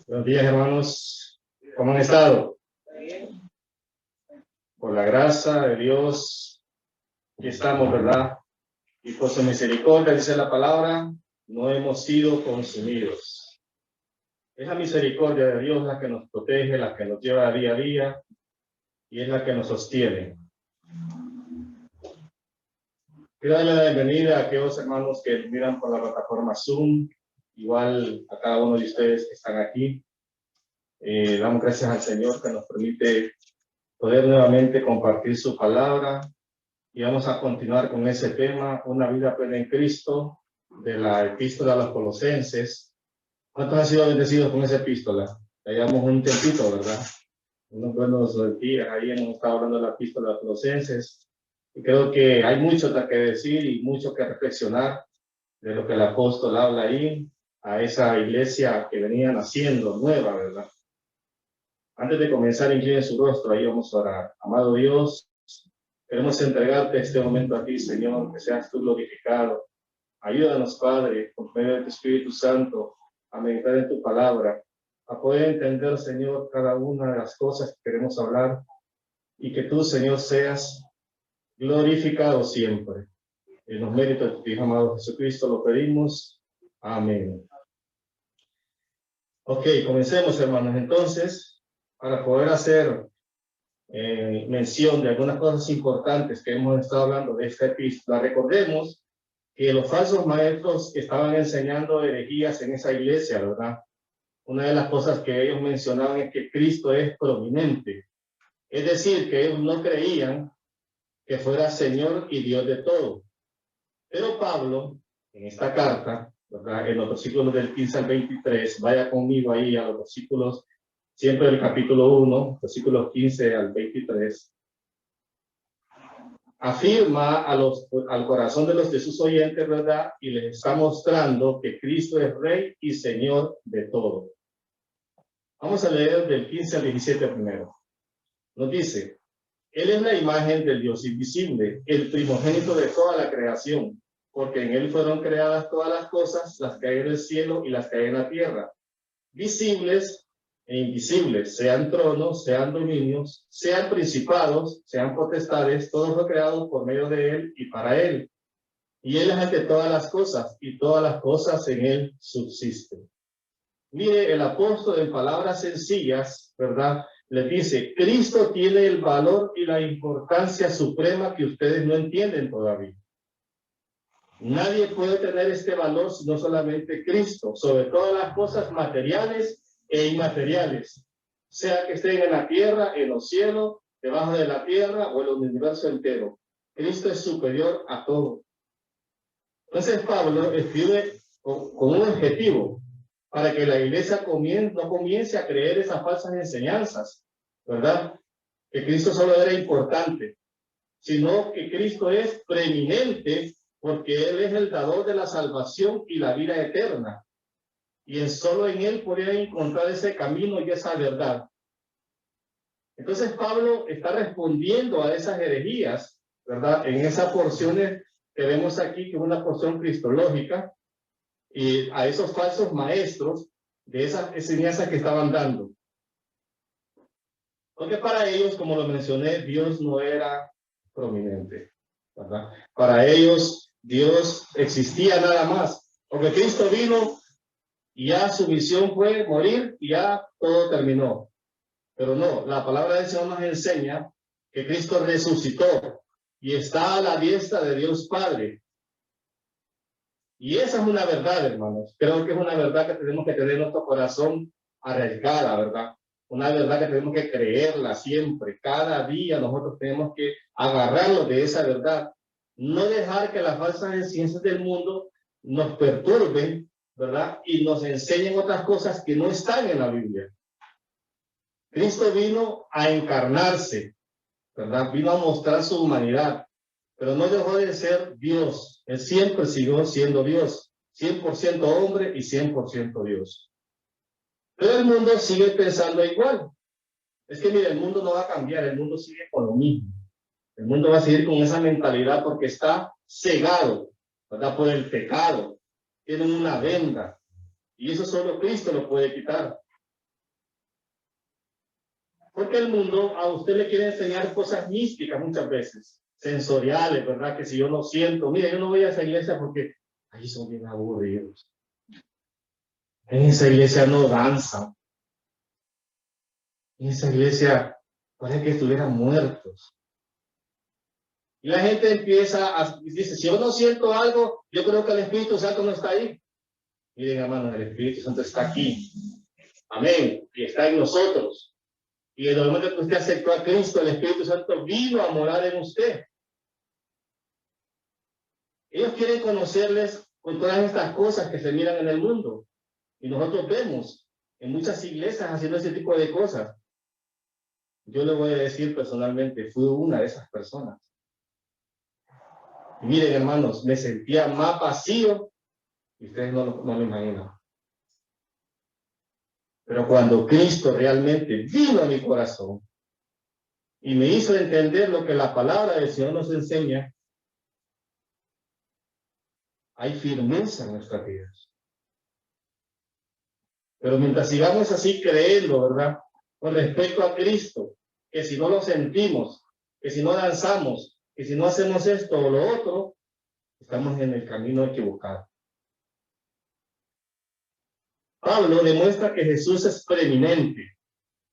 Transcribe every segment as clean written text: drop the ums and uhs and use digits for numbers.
Buenos días, hermanos. ¿Cómo han estado? Por la gracia de Dios, aquí estamos, ¿verdad? Y por su misericordia, dice la palabra, no hemos sido consumidos. Es la misericordia de Dios la que nos protege, la que nos lleva día a día y es la que nos sostiene. Quiero darle la bienvenida a aquellos hermanos que miran por la plataforma Zoom, igual a cada uno de ustedes que están aquí. Damos gracias al Señor que nos permite poder nuevamente compartir su palabra y vamos a continuar con ese tema, una vida plena en Cristo, de la epístola a los Colosenses. ¿Cuántos han sido bendecidos con esa epístola? Ya llevamos un tiempito, ¿verdad? Unos buenos días ahí hemos estado hablando de la epístola a los Colosenses y creo que hay mucho que decir y mucho que reflexionar de lo que el apóstol habla ahí a esa iglesia que venían haciendo nueva, ¿verdad? Antes de comenzar, incline su rostro, ahí vamos a orar. Amado Dios, queremos entregarte este momento a ti, Señor, que seas tú glorificado. Ayúdanos, Padre, por medio de tu Espíritu Santo, a meditar en tu palabra, a poder entender, Señor, cada una de las cosas que queremos hablar y que tú, Señor, seas glorificado siempre. En los méritos de tu Hijo amado Jesucristo lo pedimos. Amén. Ok, comencemos, hermanos. Entonces, para poder hacer mención de algunas cosas importantes que hemos estado hablando de esta epístola, recordemos que los falsos maestros estaban enseñando herejías en esa iglesia, ¿verdad? Una de las cosas que ellos mencionaban es que Cristo es prominente. Es decir, que ellos no creían que fuera Señor y Dios de todo. Pero Pablo, en esta carta, ¿verdad? En los versículos del 15 al 23, vaya conmigo ahí a los versículos, siempre del capítulo 1, versículos 15 al 23, afirma al corazón de sus oyentes, ¿verdad? Y les está mostrando que Cristo es Rey y Señor de todo. Vamos a leer del 15 al 17 primero. Nos dice, Él es la imagen del Dios invisible, el primogénito de toda la creación, porque en Él fueron creadas todas las cosas, las que hay en el cielo y las que hay en la tierra, visibles e invisibles, sean tronos, sean dominios, sean principados, sean potestades, todo fue creado por medio de Él y para Él. Y Él es ante todas las cosas, y todas las cosas en Él subsisten. Mire, el apóstol en palabras sencillas, ¿verdad? Les dice, Cristo tiene el valor y la importancia suprema que ustedes no entienden todavía. Nadie puede tener este valor sino solamente Cristo, sobre todas las cosas materiales e inmateriales, sea que estén en la tierra, en los cielos, debajo de la tierra o en el universo entero. Cristo es superior a todo. Entonces Pablo escribe con un objetivo, para que la iglesia no comience a creer esas falsas enseñanzas, ¿verdad? Que Cristo solo era importante, sino que Cristo es preeminente porque Él es el dador de la salvación y la vida eterna. Y solo en Él podrían encontrar ese camino y esa verdad. Entonces Pablo está respondiendo a esas herejías, ¿verdad? En esas porciones que vemos aquí, que es una porción cristológica, y a esos falsos maestros de esas enseñanzas que estaban dando. Porque para ellos, como lo mencioné, Dios no era prominente, ¿verdad? Para ellos, Dios existía nada más. Porque Cristo vino y ya su misión fue morir y ya todo terminó. Pero no, la palabra del Señor nos enseña que Cristo resucitó y está a la diestra de Dios Padre. Y esa es una verdad, hermanos. Creo que es una verdad que tenemos que tener en nuestro corazón arraigada, ¿verdad? Una verdad que tenemos que creerla siempre. Cada día nosotros tenemos que agarrarnos de esa verdad. No dejar que las falsas enseñanzas del mundo nos perturben, ¿verdad? Y nos enseñen otras cosas que no están en la Biblia. Cristo vino a encarnarse, ¿verdad? Vino a mostrar su humanidad, pero no dejó de ser Dios. Él siempre siguió siendo Dios, 100% hombre y 100% Dios. Pero el mundo sigue pensando igual. Es que, mira, el mundo no va a cambiar, el mundo sigue con lo mismo. El mundo va a seguir con esa mentalidad porque está cegado, ¿verdad? Por el pecado. Tienen una venda. Y eso solo Cristo lo puede quitar. Porque el mundo a usted le quiere enseñar cosas místicas muchas veces, sensoriales, ¿verdad? Que si yo no siento, mira, yo no voy a esa iglesia porque ahí son bien aburridos. En esa iglesia no danzan. En esa iglesia parece que estuvieran muertos. Y la gente empieza a dice, si yo no siento algo, yo creo que el Espíritu Santo no está ahí. Miren, hermanos, el Espíritu Santo está aquí. Amén. Y está en nosotros. Y en el momento que usted aceptó a Cristo, el Espíritu Santo vino a morar en usted. Ellos quieren conocerles con todas estas cosas que se miran en el mundo. Y nosotros vemos en muchas iglesias haciendo ese tipo de cosas. Yo le voy a decir personalmente, fui una de esas personas. Y miren, hermanos, me sentía más vacío y ustedes no lo imaginan. Pero cuando Cristo realmente vino a mi corazón y me hizo entender lo que la palabra del Señor nos enseña, hay firmeza en nuestras vidas. Pero mientras sigamos así creyendo, ¿verdad? Con respecto a Cristo, que si no lo sentimos, que si no danzamos, que si no hacemos esto o lo otro, estamos en el camino equivocado. Pablo demuestra que Jesús es preeminente,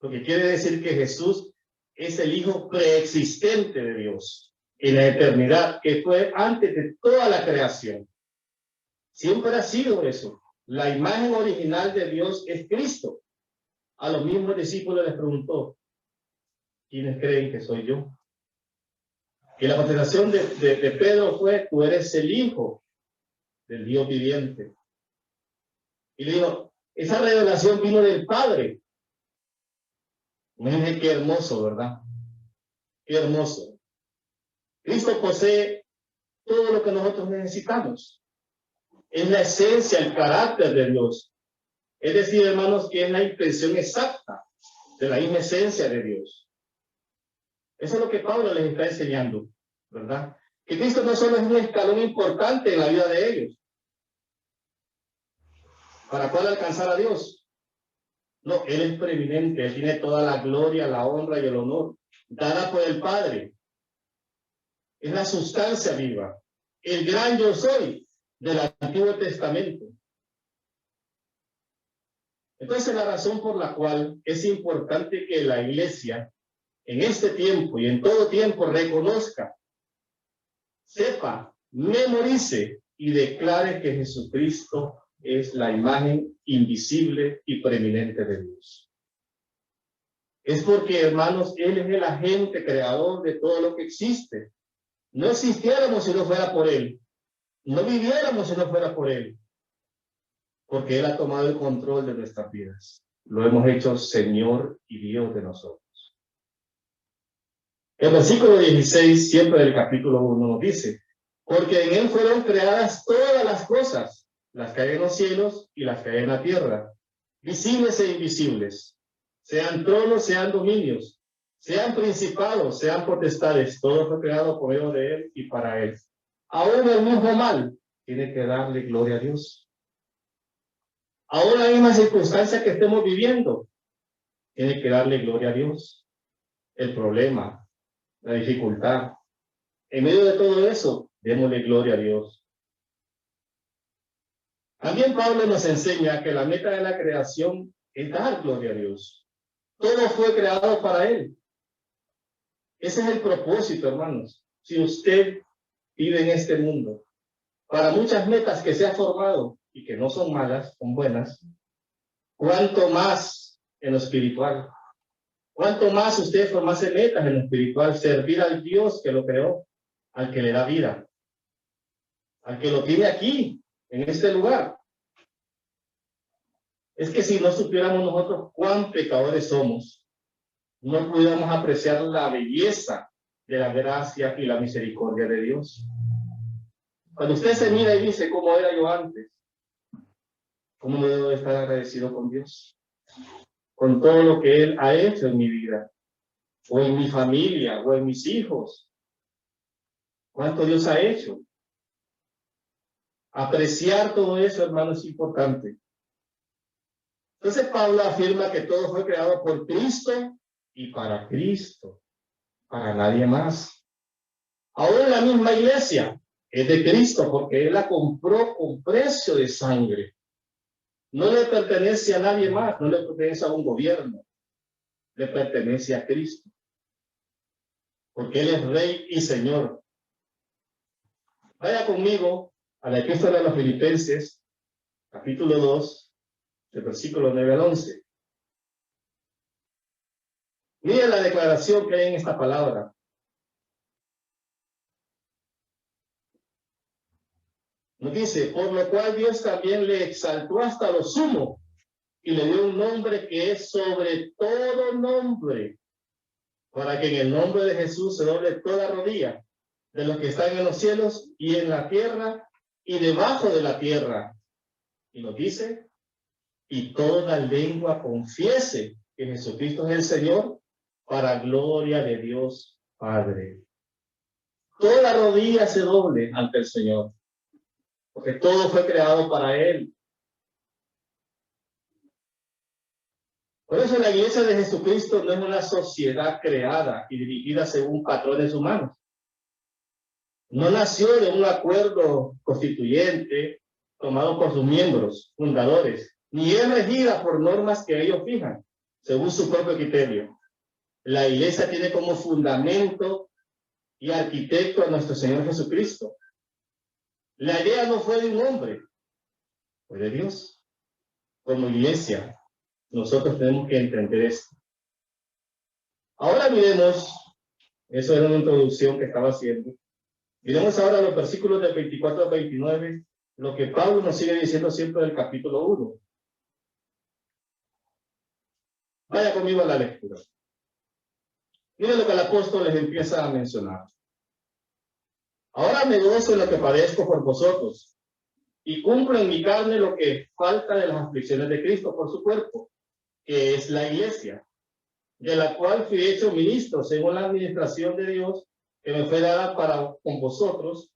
lo que quiere decir que Jesús es el Hijo preexistente de Dios en la eternidad, que fue antes de toda la creación. Siempre ha sido eso. La imagen original de Dios es Cristo. A los mismos discípulos les preguntó, ¿quiénes creen que soy yo? Y la contestación de Pedro fue, tú eres el Hijo del Dios viviente. Y le dijo, esa revelación vino del Padre. Miren qué hermoso, ¿verdad? Qué hermoso. Cristo posee todo lo que nosotros necesitamos. Es la esencia, el carácter de Dios. Es decir, hermanos, que es la impresión exacta de la misma esencia de Dios. Eso es lo que Pablo les está enseñando, ¿verdad? Que Cristo no solo es un escalón importante en la vida de ellos, para poder alcanzar a Dios. No, Él es preeminente, Él tiene toda la gloria, la honra y el honor, dada por el Padre. Es la sustancia viva, el gran yo soy del Antiguo Testamento. Entonces, la razón por la cual es importante que la iglesia en este tiempo y en todo tiempo reconozca, sepa, memorice y declare que Jesucristo es la imagen invisible y preeminente de Dios. Es porque, hermanos, Él es el agente creador de todo lo que existe. No existiéramos si no fuera por Él. No viviéramos si no fuera por Él. Porque Él ha tomado el control de nuestras vidas. Lo hemos hecho Señor y Dios de nosotros. El versículo 16, siempre del capítulo 1, nos dice, porque en Él fueron creadas todas las cosas, las que hay en los cielos y las que hay en la tierra, visibles e invisibles, sean tronos, sean dominios, sean principados, sean potestades, todo fue creado por medio de Él y para Él. Aún el mismo mal tiene que darle gloria a Dios. Aún la misma circunstancia que estemos viviendo tiene que darle gloria a Dios. El problema, la dificultad. En medio de todo eso, démosle gloria a Dios. También Pablo nos enseña que la meta de la creación es dar gloria a Dios. Todo fue creado para Él. Ese es el propósito, hermanos. Si usted vive en este mundo, para muchas metas que se ha formado y que no son malas, son buenas, cuanto más en lo espiritual. Cuanto más usted formase metas en lo espiritual, servir al Dios que lo creó, al que le da vida, al que lo tiene aquí, en este lugar. Es que si no supiéramos nosotros cuán pecadores somos, no pudiéramos apreciar la belleza de la gracia y la misericordia de Dios. Cuando usted se mira y dice, ¿cómo era yo antes? ¿Cómo no debo estar agradecido con Dios? Con todo lo que Él ha hecho en mi vida, o en mi familia, o en mis hijos. ¿Cuánto Dios ha hecho? Apreciar todo eso, hermano, es importante. Entonces Pablo afirma que todo fue creado por Cristo y para Cristo, para nadie más. Ahora la misma iglesia es de Cristo porque Él la compró con precio de sangre. No le pertenece a nadie más, no le pertenece a un gobierno, le pertenece a Cristo, porque Él es Rey y Señor. Vaya conmigo a la epístola de los Filipenses, capítulo 2, del versículo 9 al 11. Mira la declaración que hay en esta palabra. Nos dice, por lo cual Dios también le exaltó hasta lo sumo y le dio un nombre que es sobre todo nombre, para que en el nombre de Jesús se doble toda rodilla de los que están en los cielos y en la tierra y debajo de la tierra. Y nos dice, y toda lengua confiese que Jesucristo es el Señor, para gloria de Dios Padre. Toda rodilla se doble ante el Señor, porque todo fue creado para Él. Por eso la iglesia de Jesucristo no es una sociedad creada y dirigida según patrones humanos. No nació de un acuerdo constituyente tomado por sus miembros fundadores, ni es regida por normas que ellos fijan, según su propio criterio. La iglesia tiene como fundamento y arquitecto a nuestro Señor Jesucristo. La idea no fue de un hombre, fue de Dios. Como iglesia, nosotros tenemos que entender esto. Ahora miremos, eso era una introducción que estaba haciendo. Miremos ahora los versículos del 24 al 29, lo que Pablo nos sigue diciendo siempre del capítulo 1. Vaya conmigo a la lectura. Miren lo que el apóstol les empieza a mencionar. Ahora me gozo en lo que padezco por vosotros, y cumplo en mi carne lo que falta de las aflicciones de Cristo por su cuerpo, que es la iglesia, de la cual fui hecho ministro según la administración de Dios que me fue dada con vosotros,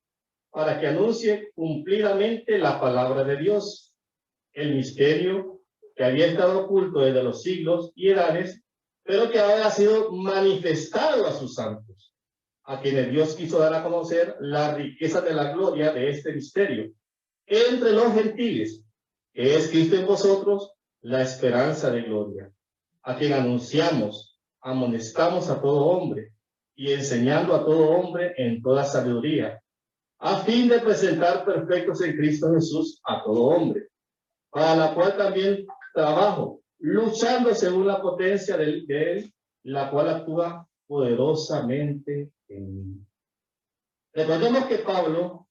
para que anuncie cumplidamente la palabra de Dios, el misterio que había estado oculto desde los siglos y edades, pero que ahora ha sido manifestado a sus santos, a quienes Dios quiso dar a conocer la riqueza de la gloria de este misterio entre los gentiles, que es Cristo en vosotros, la esperanza de gloria, a quien anunciamos, amonestamos a todo hombre y enseñando a todo hombre en toda sabiduría, a fin de presentar perfectos en Cristo Jesús a todo hombre, para la cual también trabajo, luchando según la potencia de Él, la cual actúa poderosamente en mí. Recordemos que Pablo,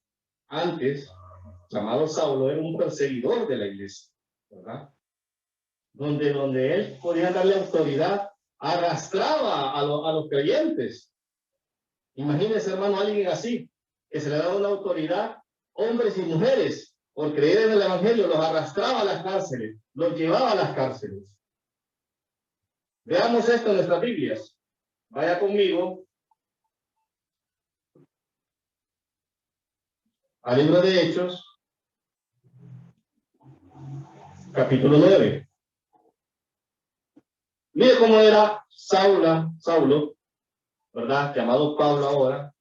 antes, llamado Saulo, era un perseguidor de la iglesia, ¿verdad? Donde él podía darle autoridad, arrastraba a los creyentes. Imagínense, hermano, alguien así, que se le daba una autoridad, hombres y mujeres, por creer en el evangelio, los arrastraba a las cárceles, los llevaba a las cárceles. Veamos esto en nuestras Biblias. Vaya conmigo al libro de Hechos, capítulo 9. Mire cómo era Saulo, ¿verdad? Llamado Pablo ahora.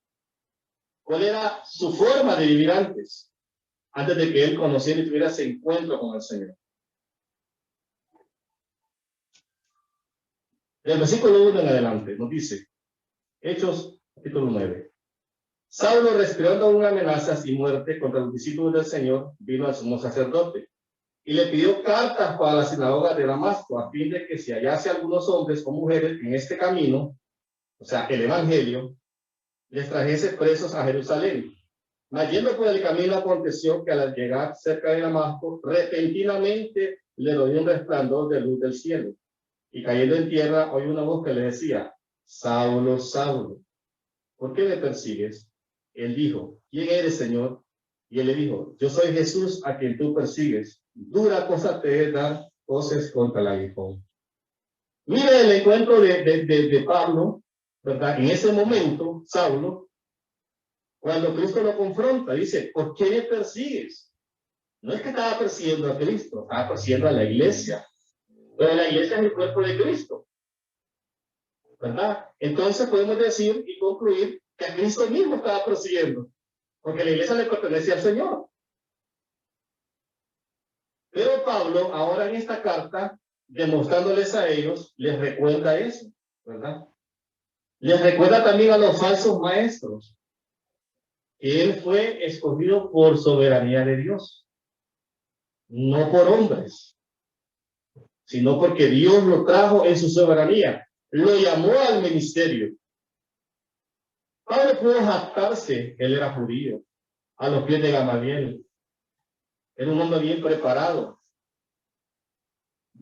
¿Cuál era su forma de vivir antes de que él conociera y tuviera ese encuentro con el Señor? Del versículo 1 en adelante nos dice, Hechos, capítulo 9. Saulo, respirando aún amenazas y muerte contra los discípulos del Señor, vino al sumo sacerdote y le pidió cartas para la sinagoga de Damasco, a fin de que si hallase algunos hombres o mujeres en este camino, o sea, el evangelio, les trajese presos a Jerusalén. Mas yendo por el camino aconteció que al llegar cerca de Damasco, repentinamente le rodeó un resplandor de luz del cielo. Y cayendo en tierra, oyó una voz que le decía, Saulo, Saulo, ¿por qué me persigues? Él dijo, ¿quién eres, Señor? Y él le dijo, yo soy Jesús a quien tú persigues. Dura cosa te es dar voces contra el aguijón. Mire el encuentro de Pablo, ¿verdad? En ese momento, Saulo, cuando Cristo lo confronta, dice, ¿por qué me persigues? No es que estaba persiguiendo a Cristo, estaba persiguiendo a la iglesia. Pero la iglesia es el cuerpo de Cristo. ¿verdad? Entonces podemos decir y concluir que a Cristo mismo estaba prosiguiendo, porque la iglesia le pertenece al Señor. Pero Pablo, ahora en esta carta, demostrándoles a ellos, les recuerda eso, ¿verdad? Les recuerda también a los falsos maestros que él fue escogido por soberanía de Dios, no por hombres, sino porque Dios lo trajo en su soberanía, lo llamó al ministerio. Pablo pudo jactarse, él era judío, a los pies de Gamaliel. Era un hombre bien preparado.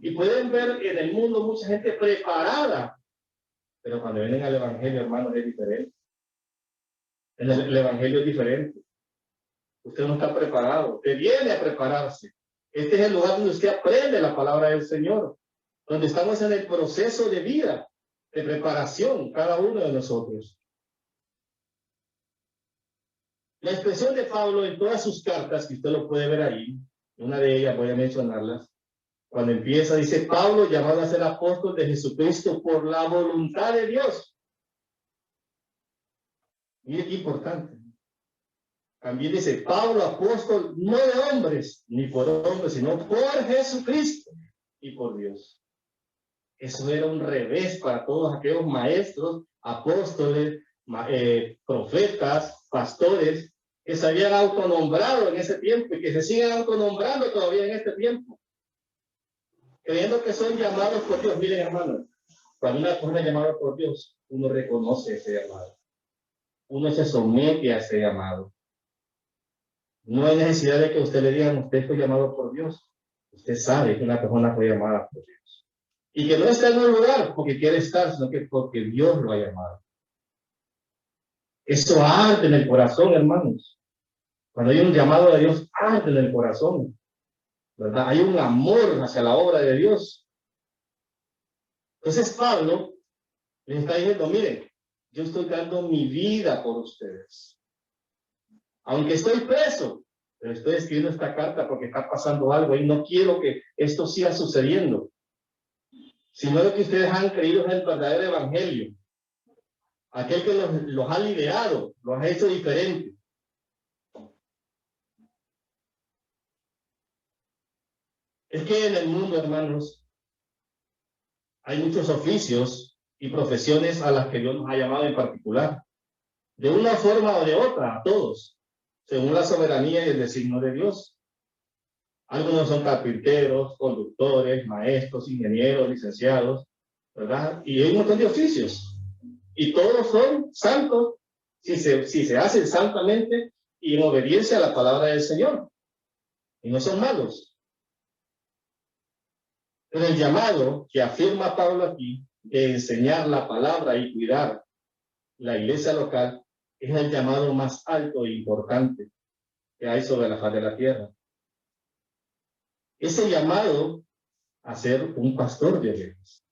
Y pueden ver en el mundo mucha gente preparada, pero cuando vienen al Evangelio, hermanos, es diferente. El Evangelio es diferente. Usted no está preparado, usted viene a prepararse. Este es el lugar donde usted aprende la palabra del Señor, donde estamos en el proceso de vida, de preparación, cada uno de nosotros. La expresión de Pablo en todas sus cartas, que usted lo puede ver ahí, una de ellas voy a mencionarlas, cuando empieza dice, Pablo llamado a ser apóstol de Jesucristo por la voluntad de Dios. Mire qué importante. También dice, Pablo apóstol no de hombres, ni por hombres, sino por Jesucristo y por Dios. Eso era un revés para todos aquellos maestros, apóstoles, profetas, pastores, que se habían autonombrado en ese tiempo y que se siguen autonombrando todavía en este tiempo, creyendo que son llamados por Dios. Miren, hermanos, cuando una persona es llamada por Dios, uno reconoce ese llamado, uno se somete a ese llamado. No hay necesidad de que usted le diga, usted fue llamado por Dios. Usted sabe que una persona fue llamada por Dios. Y que no está en un lugar porque quiere estar, sino que porque Dios lo ha llamado. Eso arde en el corazón, hermanos. Cuando hay un llamado de Dios, arde en el corazón, ¿verdad? Hay un amor hacia la obra de Dios. Entonces Pablo les está diciendo, miren, yo estoy dando mi vida por ustedes. Aunque estoy preso, pero estoy escribiendo esta carta porque está pasando algo y no quiero que esto siga sucediendo. Sino lo que ustedes han creído es el verdadero evangelio. Aquel que los ha liberado, los ha hecho diferentes. Es que en el mundo, hermanos, hay muchos oficios y profesiones a las que Dios nos ha llamado en particular. De una forma o de otra, a todos, según la soberanía y el designio de Dios. Algunos son carpinteros, conductores, maestros, ingenieros, licenciados, ¿verdad? Y hay un montón de oficios. Y todos son santos si se hacen santamente y en obediencia a la palabra del Señor. Y no son malos. Pero el llamado que afirma Pablo aquí de enseñar la palabra y cuidar la iglesia local es el llamado más alto e importante que hay sobre la faz de la tierra. Ese llamado a ser un pastor de iglesias.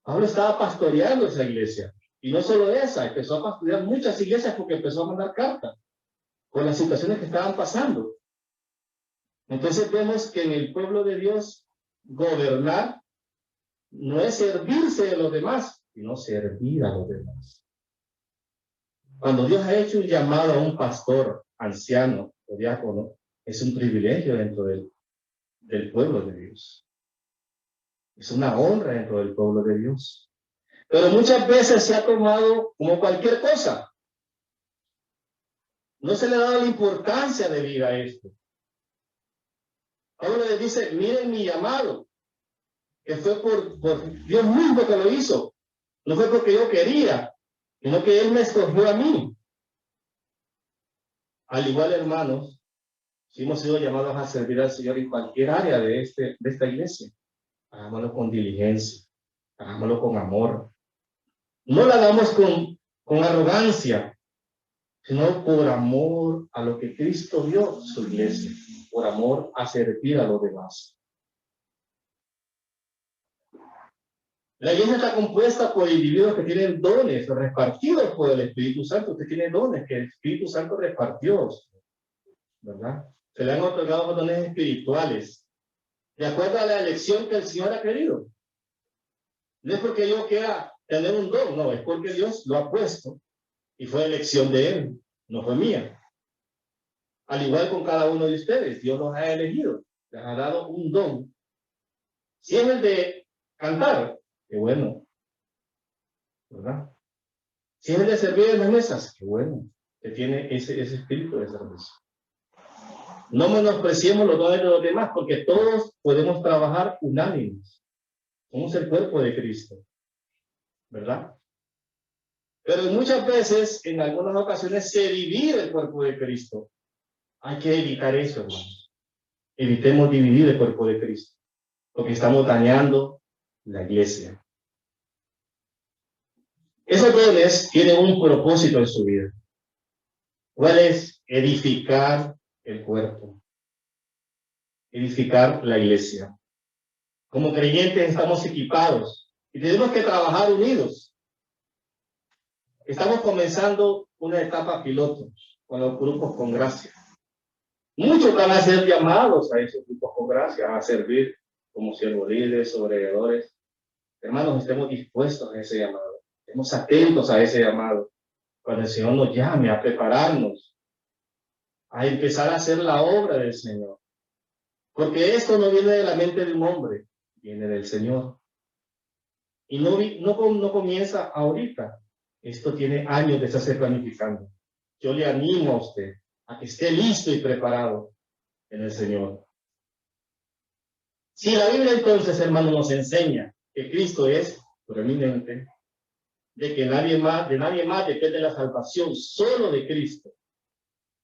Pablo estaba pastoreando esa iglesia. Y no solo esa, empezó a pastorear muchas iglesias porque empezó a mandar cartas por las situaciones que estaban pasando. Entonces vemos que en el pueblo de Dios, gobernar no es servirse de los demás, sino servir a los demás. Cuando Dios ha hecho un llamado a un pastor, anciano o diácono, es un privilegio dentro del pueblo de Dios. Es una honra dentro del pueblo de Dios. Pero muchas veces se ha tomado como cualquier cosa. No se le ha dado la importancia de vida a esto. Pablo les dice, miren mi llamado, que fue por Dios mismo que lo hizo. No fue porque yo quería, sino que Él me escogió a mí. Al igual, hermanos, si hemos sido llamados a servir al Señor en cualquier área de esta iglesia, hagámoslo con diligencia, hagámoslo con amor. No lo hagamos con arrogancia, sino por amor a lo que Cristo dio su iglesia, por amor a servir a los demás. La iglesia está compuesta por individuos que tienen dones repartidos por el Espíritu Santo. Usted tiene dones que el Espíritu Santo repartió, ¿verdad? Se le han otorgado dones espirituales, de acuerdo a la elección que el Señor ha querido. No es porque yo quiera tener un don, no, es porque Dios lo ha puesto y fue elección de Él, no fue mía. Al igual con cada uno de ustedes, Dios los ha elegido, les ha dado un don. Si es el de cantar, qué bueno, ¿verdad? Si es el de servir en las mesas, qué bueno, que tiene ese espíritu de servicio. No menospreciemos los dones de los demás, porque todos podemos trabajar unánimes. Somos el cuerpo de Cristo, ¿verdad? Pero muchas veces, en algunas ocasiones, se divide el cuerpo de Cristo. Hay que evitar eso, hermanos. Evitemos dividir el cuerpo de Cristo, porque estamos dañando la iglesia. Esos dones tienen un propósito en su vida. ¿Cuál es? Edificar el cuerpo. Edificar la iglesia. Como creyentes estamos equipados y tenemos que trabajar unidos. Estamos comenzando una etapa piloto con los grupos con gracia. Muchos van a ser llamados a esos grupos con gracia, a servir como siervos líderes, obregadores. Hermanos, estemos dispuestos a ese llamado. Estemos atentos a ese llamado. Cuando el Señor nos llame a prepararnos, a empezar a hacer la obra del Señor. Porque esto no viene de la mente de un hombre, viene del Señor. Y no comienza ahorita. Esto tiene años de estarse planificando. Yo le animo a usted a que esté listo y preparado en el Señor. Si la Biblia entonces, hermano, nos enseña que Cristo es preeminente, de que nadie más depende la salvación, solo de Cristo.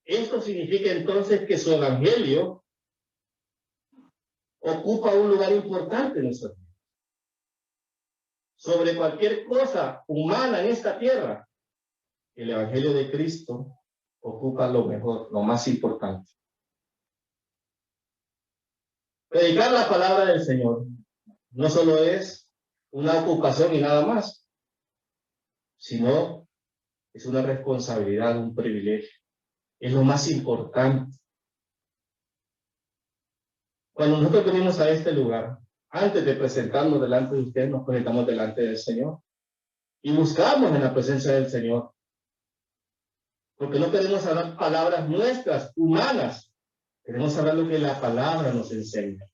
Esto significa entonces que su evangelio ocupa un lugar importante en nuestra vida. Sobre cualquier cosa humana en esta tierra, el evangelio de Cristo ocupa lo mejor, lo más importante. Predicar la palabra del Señor no solo es una ocupación y nada más, sino es una responsabilidad, un privilegio. Es lo más importante. Cuando nosotros venimos a este lugar, antes de presentarnos delante de usted, nos presentamos delante del Señor y buscamos en la presencia del Señor. Porque no queremos hablar palabras nuestras, humanas. Queremos hablar lo que la palabra nos enseña.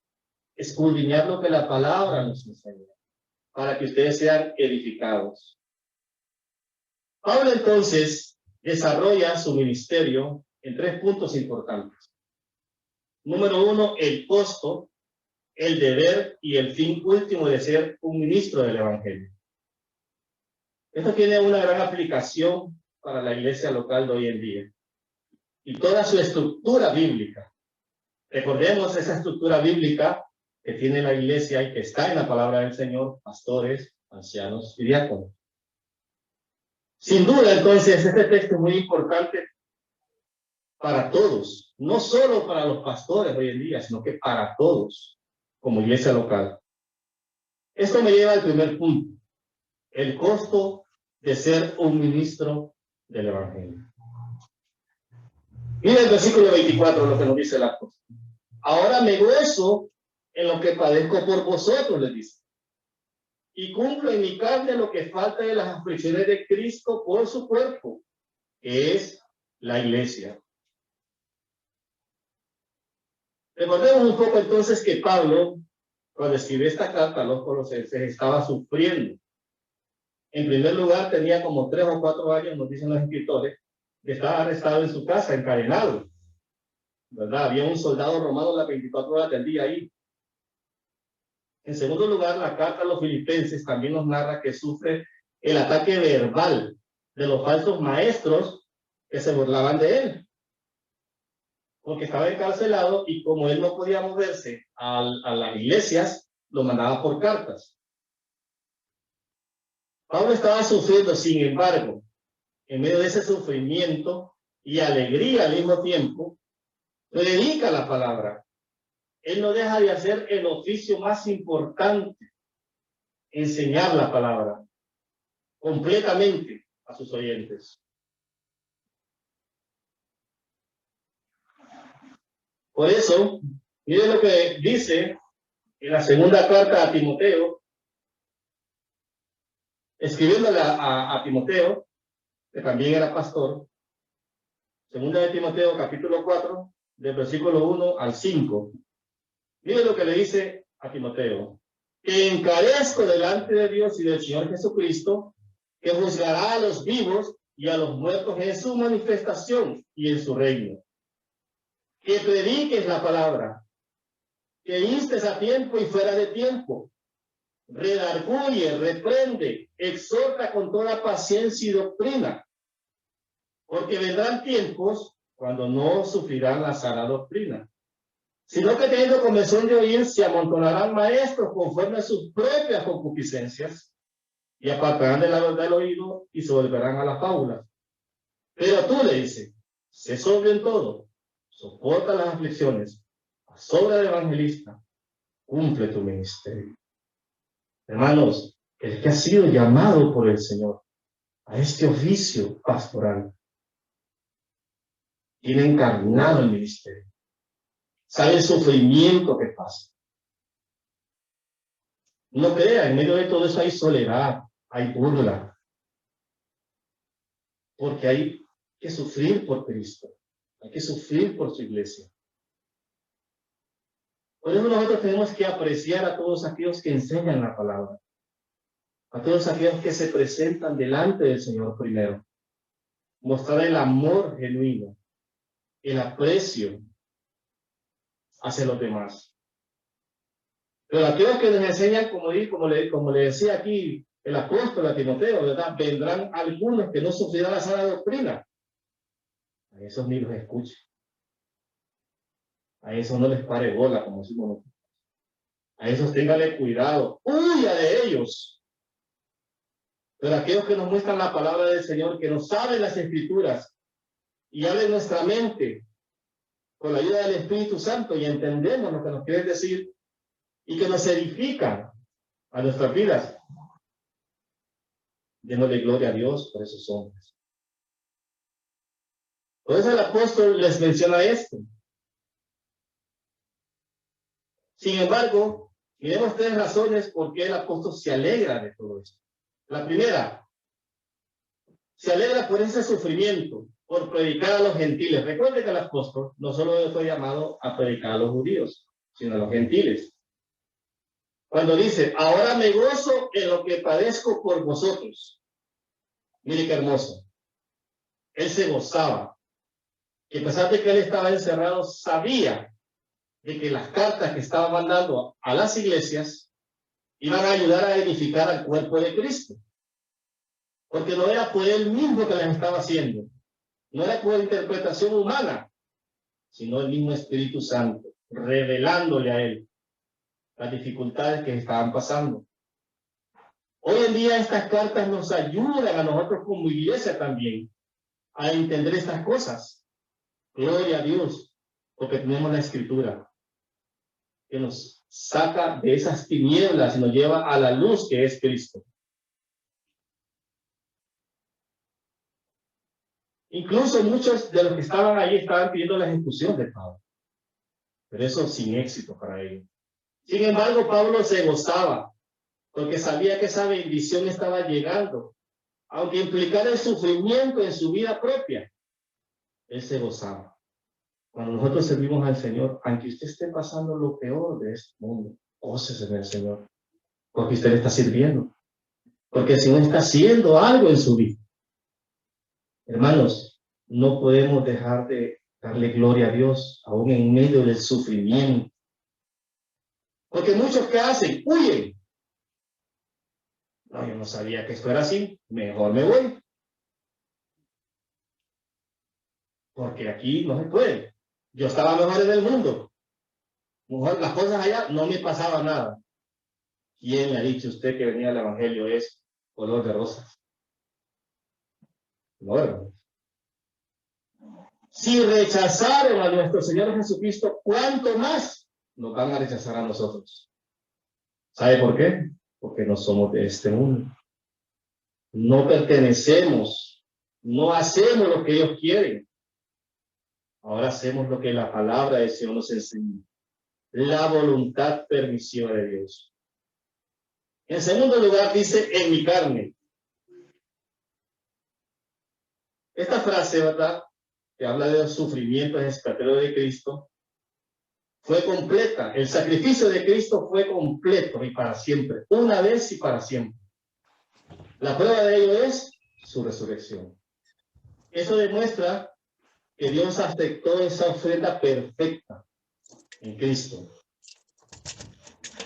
Escudriñar lo que la palabra nos enseña. Para que ustedes sean edificados. Pablo entonces desarrolla su ministerio en 3 puntos importantes. Número 1, el costo, el deber y el fin último de ser un ministro del Evangelio. Esto tiene una gran aplicación para la iglesia local de hoy en día y toda su estructura bíblica. Recordemos esa estructura bíblica que tiene la iglesia y que está en la palabra del Señor, pastores, ancianos y diáconos. Sin duda, entonces, este texto es muy importante para todos, no solo para los pastores hoy en día, sino que para todos, como iglesia local. Esto me lleva al primer punto, el costo de ser un ministro del Evangelio. Mira el versículo 24, lo que nos dice el apóstol. Ahora me gozo en lo que padezco por vosotros, les dice. Y cumplo en mi carne lo que falta de las aflicciones de Cristo por su cuerpo, que es la iglesia. Recordemos un poco entonces que Pablo, cuando escribió esta carta a los colosenses, estaba sufriendo. En primer lugar, tenía como 3 o 4 años, nos dicen los escritores, que estaba arrestado en su casa, encadenado. ¿Verdad? Había un soldado romano las 24 horas del día ahí. En segundo lugar, la carta a los filipenses también nos narra que sufre el ataque verbal de los falsos maestros que se burlaban de él. Porque estaba encarcelado y como él no podía moverse a las iglesias, lo mandaba por cartas. Pablo estaba sufriendo, sin embargo, en medio de ese sufrimiento y alegría al mismo tiempo, predica la palabra. Él no deja de hacer el oficio más importante, enseñar la palabra completamente a sus oyentes. Por eso, mire lo que dice en la segunda carta a Timoteo, escribiéndole a Timoteo, que también era pastor, segunda de Timoteo, capítulo 4, del versículo 1 al 5. Mire lo que le dice a Timoteo: que encarezco delante de Dios y del Señor Jesucristo, que juzgará a los vivos y a los muertos en su manifestación y en su reino. Que prediques la palabra, que instes a tiempo y fuera de tiempo, redarguye, reprende, exhorta con toda paciencia y doctrina, porque vendrán tiempos cuando no sufrirán la sana doctrina, sino que teniendo comezón de oír, se amontonarán maestros conforme a sus propias concupiscencias, y apartarán de la verdad el oído y se volverán a las fábulas. Pero tú, le dice, sé sobrio en todo, soporta las aflicciones, haz obra de evangelista, cumple tu ministerio. Hermanos, el que ha sido llamado por el Señor a este oficio pastoral tiene encarnado el ministerio, sabe el sufrimiento que pasa. No crea, en medio de todo eso hay soledad, hay burla, porque hay que sufrir por Cristo, hay que sufrir por su iglesia. Por eso nosotros tenemos que apreciar a todos aquellos que enseñan la palabra, a todos aquellos que se presentan delante del Señor primero, mostrar el amor genuino, el aprecio hacia los demás. Pero aquellos que nos enseñan, como le decía aquí el apóstol a Timoteo, ¿verdad? Vendrán algunos que no sufrirán la sana doctrina. A esos ni los escuche. A esos no les pare bola, como decimos nosotros. A esos téngale cuidado, huya de ellos. Pero aquellos que nos muestran la palabra del Señor, que nos saben las Escrituras y abren nuestra mente con la ayuda del Espíritu Santo y entendemos lo que nos quiere decir y que nos edifican a nuestras vidas, démosle gloria a Dios por esos hombres. Por eso el apóstol les menciona esto. Sin embargo, miremos 3 razones por qué el apóstol se alegra de todo esto. La primera, se alegra por ese sufrimiento, por predicar a los gentiles. Recuerde que el apóstol no solo fue llamado a predicar a los judíos, sino a los gentiles. Cuando dice, ahora me gozo en lo que padezco por vosotros. Mire qué hermoso. Él se gozaba. Que a pesar de que él estaba encerrado, sabía de que las cartas que estaba mandando a las iglesias iban a ayudar a edificar al cuerpo de Cristo. Porque no era por él mismo que las estaba haciendo. No era por interpretación humana, sino el mismo Espíritu Santo, revelándole a él las dificultades que estaban pasando. Hoy en día estas cartas nos ayudan a nosotros como iglesia también a entender estas cosas. Gloria a Dios, porque tenemos la Escritura que nos saca de esas tinieblas y nos lleva a la luz que es Cristo. Incluso muchos de los que estaban ahí estaban pidiendo la ejecución de Pablo, pero eso sin éxito para ellos. Sin embargo, Pablo se gozaba porque sabía que esa bendición estaba llegando, aunque implicara el sufrimiento en su vida propia. Él se gozaba. Cuando nosotros servimos al Señor, aunque usted esté pasando lo peor de este mundo, gócese en el Señor, porque usted le está sirviendo, porque el Señor está haciendo algo en su vida. Hermanos, no podemos dejar de darle gloria a Dios, aún en medio del sufrimiento. Porque muchos que hacen, huyen. No, yo no sabía que esto era así, mejor me voy. Porque aquí no se puede. Yo estaba mejor en el mundo. Mejor las cosas allá no me pasaba nada. ¿Quién le ha dicho a usted que venía el Evangelio es color de rosas? No, hermanos. Si rechazaron a nuestro Señor Jesucristo, ¿cuánto más nos van a rechazar a nosotros? ¿Sabe por qué? Porque no somos de este mundo. No pertenecemos. No hacemos lo que ellos quieren. Ahora hacemos lo que la palabra del Señor nos enseña. La voluntad permisiva de Dios. En segundo lugar dice, en mi carne. Esta frase, ¿verdad?, que habla de los sufrimientos expiatorios de Cristo, fue completa. El sacrificio de Cristo fue completo y para siempre, una vez y para siempre. La prueba de ello es su resurrección. Eso demuestra que Dios aceptó esa ofrenda perfecta en Cristo.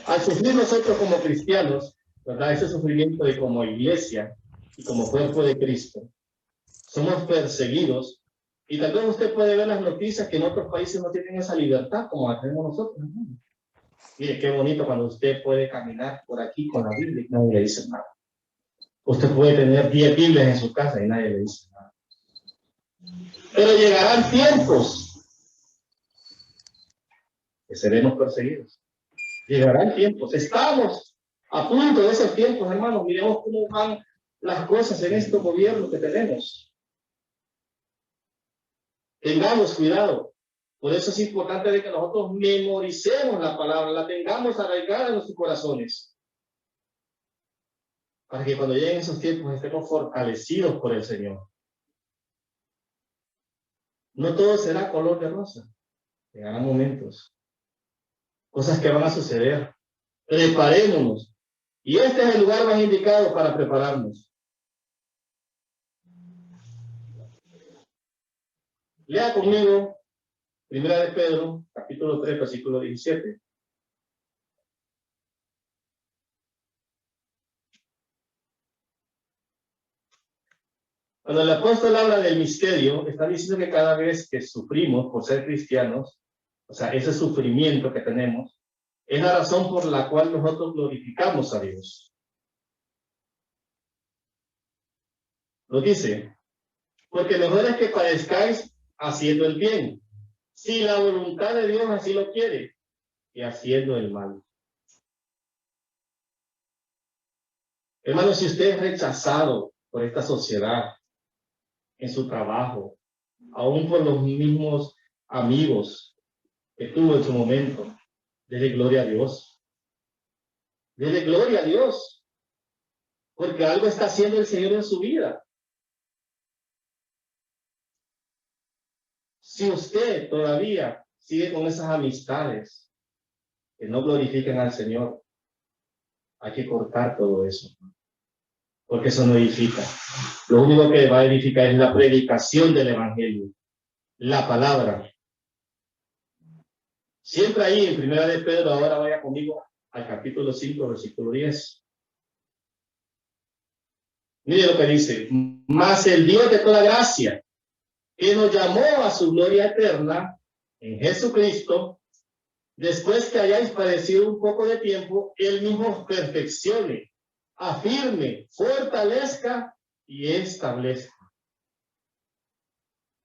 Al sufrir nosotros como cristianos, ¿verdad?, ese sufrimiento de como iglesia y como cuerpo de Cristo, somos perseguidos. Y tal vez usted puede ver las noticias que en otros países no tienen esa libertad como la tenemos nosotros. Mire, qué bonito cuando usted puede caminar por aquí con la Biblia y nadie le dice nada. Usted puede tener 10 Biblias en su casa y nadie le dice nada. Pero llegarán tiempos que seremos perseguidos. Llegarán tiempos. Estamos a punto de esos tiempos, hermanos. Miremos cómo van las cosas en estos gobiernos que tenemos. Tengamos cuidado. Por eso es importante de que nosotros memoricemos la palabra, la tengamos arraigada en nuestros corazones, para que cuando lleguen esos tiempos estemos fortalecidos por el Señor. No todo será color de rosa. Llegarán momentos, cosas que van a suceder. Preparémonos. Y este es el lugar más indicado para prepararnos. Lea conmigo Primera de Pedro, capítulo 3, versículo 17. Cuando el apóstol habla del misterio, está diciendo que cada vez que sufrimos por ser cristianos, o sea, ese sufrimiento que tenemos, es la razón por la cual nosotros glorificamos a Dios. Lo dice, porque mejor es que padezcáis haciendo el bien, si la voluntad de Dios así lo quiere, que haciendo el mal. Hermano, si usted es rechazado por esta sociedad, en su trabajo, aún por los mismos amigos que tuvo en su momento, dele gloria a Dios. Dele gloria a Dios, porque algo está haciendo el Señor en su vida. Si usted todavía sigue con esas amistades que no glorifican al Señor, hay que cortar todo eso, porque eso no edifica. Lo único que va a edificar es la predicación del Evangelio, la palabra. Siempre ahí en Primera de Pedro, ahora vaya conmigo al capítulo 5, versículo 10. Mire lo que dice, mas el Dios de toda gracia, que nos llamó a su gloria eterna en Jesucristo, después que hayáis padecido un poco de tiempo, Él mismo os perfeccione, afirme, fortalezca y establezca.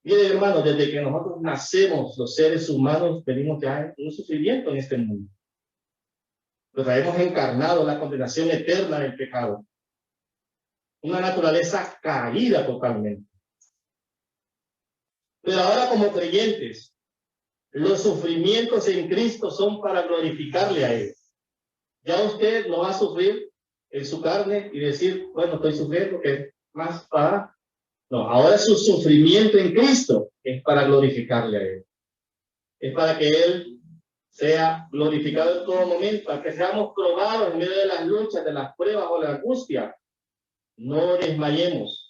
Mire, hermano, desde que nosotros nacemos, los seres humanos, venimos ya en un sufrimiento en este mundo. Pero hemos encarnado la condenación eterna del pecado. Una naturaleza caída totalmente. Pero ahora como creyentes, los sufrimientos en Cristo son para glorificarle a Él. Ya usted no va a sufrir en su carne y decir, bueno, estoy sufriendo, que más para... No, ahora su sufrimiento en Cristo es para glorificarle a Él. Es para que Él sea glorificado en todo momento, para que seamos probados en medio de las luchas, de las pruebas o la angustia. No desmayemos.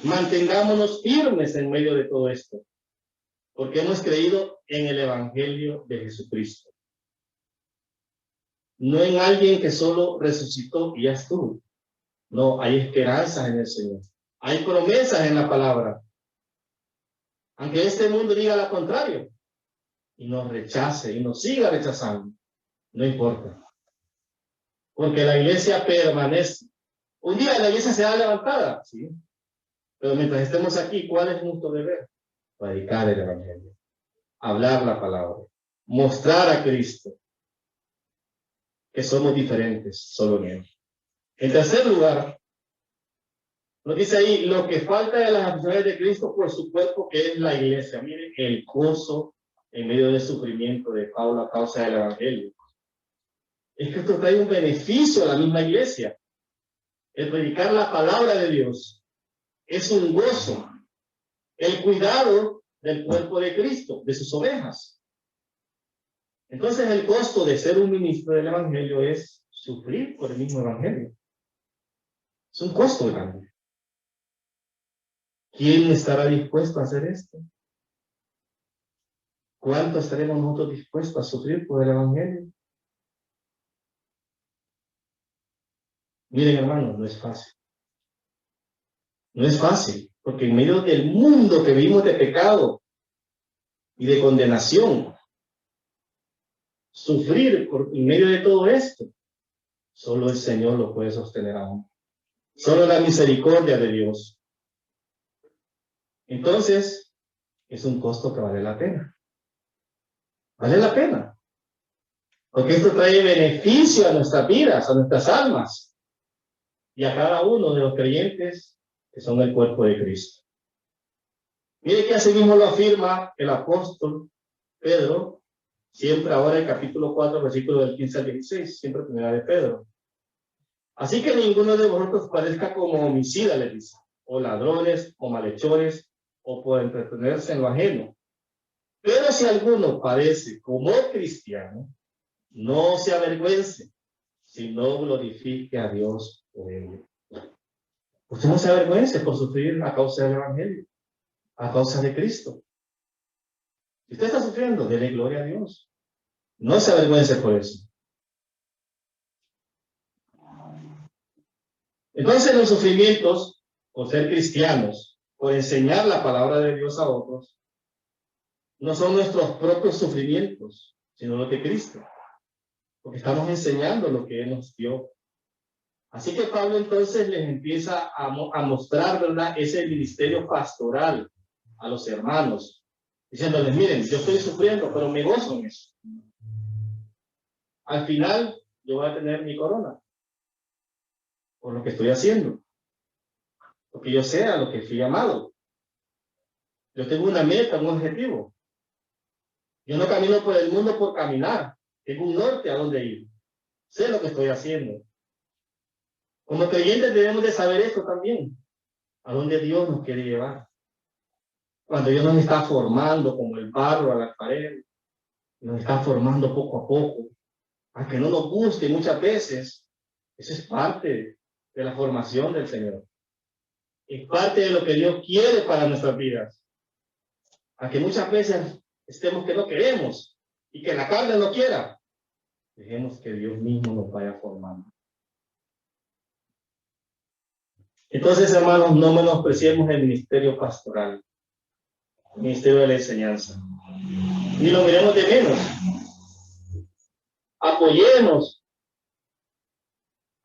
Mantengámonos firmes en medio de todo esto, porque hemos creído en el Evangelio de Jesucristo. No en alguien que solo resucitó y ya estuvo. No, hay esperanzas en el Señor. Hay promesas en la palabra. Aunque este mundo diga lo contrario y nos rechace y nos siga rechazando, no importa. Porque la iglesia permanece. Un día la iglesia será levantada, ¿sí? Pero mientras estemos aquí, ¿cuál es nuestro deber? Predicar el Evangelio, hablar la palabra, mostrar a Cristo que somos diferentes, solo en Él. En tercer lugar, nos dice ahí, lo que falta de las acciones de Cristo por su cuerpo, que es la iglesia. Miren el gozo en medio del sufrimiento de Pablo a causa del Evangelio. Es que esto trae un beneficio a la misma iglesia. El predicar la palabra de Dios es un gozo el cuidado del cuerpo de Cristo, de sus ovejas. Entonces el costo de ser un ministro del Evangelio es sufrir por el mismo Evangelio. Es un costo grande. ¿Quién estará dispuesto a hacer esto? ¿Cuánto estaremos nosotros dispuestos a sufrir por el Evangelio? Miren, hermanos, no es fácil. No es fácil, porque en medio del mundo que vivimos de pecado y de condenación, sufrir en medio de todo esto, solo el Señor lo puede sostener aún. Solo la misericordia de Dios. Entonces, es un costo que vale la pena. Vale la pena. Porque esto trae beneficio a nuestras vidas, a nuestras almas y a cada uno de los creyentes que son el cuerpo de Cristo. Mire que así mismo lo afirma el apóstol Pedro, siempre ahora en capítulo 4, versículo del 15 al 16, siempre primera de Pedro. Así que ninguno de vosotros parezca como homicida, le dice, o ladrones, o malhechores, o por entretenerse en lo ajeno. Pero si alguno parece como cristiano, no se avergüence, sino glorifique a Dios por ello. Usted no se avergüence por sufrir a causa del Evangelio, a causa de Cristo. Si usted está sufriendo, dele gloria a Dios. No se avergüence por eso. Entonces los sufrimientos, por ser cristianos, por enseñar la palabra de Dios a otros, no son nuestros propios sufrimientos, sino los de Cristo. Porque estamos enseñando lo que Él nos dio. Así que Pablo entonces les empieza a mostrar, ¿verdad?, ese ministerio pastoral a los hermanos, diciéndoles, miren, yo estoy sufriendo, pero me gozo en eso. Al final, yo voy a tener mi corona por lo que estoy haciendo, porque yo sé a lo que fui llamado. Yo tengo una meta, un objetivo. Yo no camino por el mundo por caminar, tengo un norte a dónde ir. Sé lo que estoy haciendo. Como creyentes debemos de saber esto también, a dónde Dios nos quiere llevar. Cuando Dios nos está formando como el barro a la pared, nos está formando poco a poco, aunque no nos guste muchas veces, eso es parte de la formación del Señor. Es parte de lo que Dios quiere para nuestras vidas. Aunque muchas veces estemos que no queremos y que la carne no quiera, dejemos que Dios mismo nos vaya formando. Entonces, hermanos, no menospreciemos el ministerio pastoral, el ministerio de la enseñanza. Ni lo miremos de menos. Apoyemos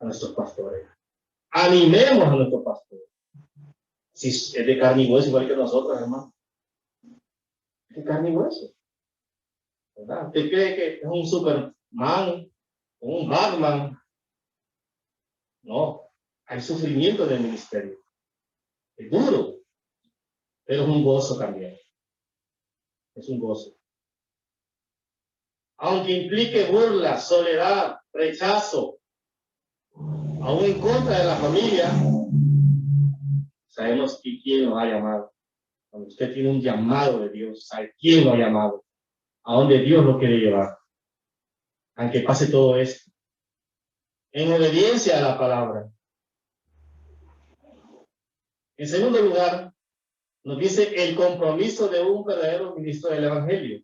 a nuestros pastores. Animemos a nuestros pastores. Si es de carne y hueso, igual que nosotros, hermano. Es de carne y hueso. ¿Verdad? ¿Usted cree que es un Superman, un Batman? No. Hay sufrimiento en el ministerio. Es duro, pero es un gozo también. Es un gozo. Aunque implique burla, soledad, rechazo, aún en contra de la familia, sabemos que quién nos ha llamado. Cuando usted tiene un llamado de Dios, sabe quién lo ha llamado, a dónde Dios lo quiere llevar. Aunque pase todo esto, en obediencia a la palabra. En segundo lugar, nos dice el compromiso de un verdadero ministro del Evangelio.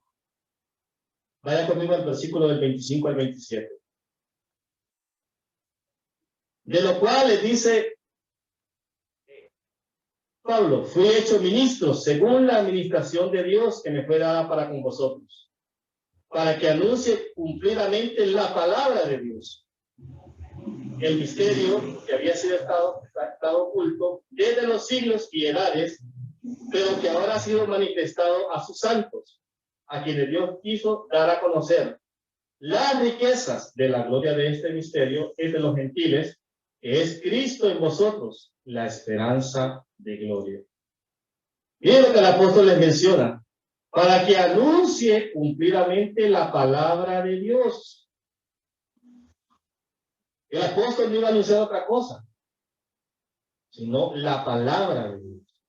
Vaya conmigo al versículo del 25 al 27. De lo cual les dice Pablo, fui hecho ministro según la administración de Dios que me fue dada para con vosotros, para que anuncie cumplidamente la palabra de Dios. El misterio que había sido estado oculto desde los siglos y edades, pero que ahora ha sido manifestado a sus santos, a quienes Dios quiso dar a conocer las riquezas de la gloria de este misterio entre los gentiles, que es Cristo en vosotros, la esperanza de gloria. Miren lo que el apóstol les menciona, para que anuncie cumplidamente la palabra de Dios. El apóstol no iba a anunciar otra cosa, sino la palabra de Dios.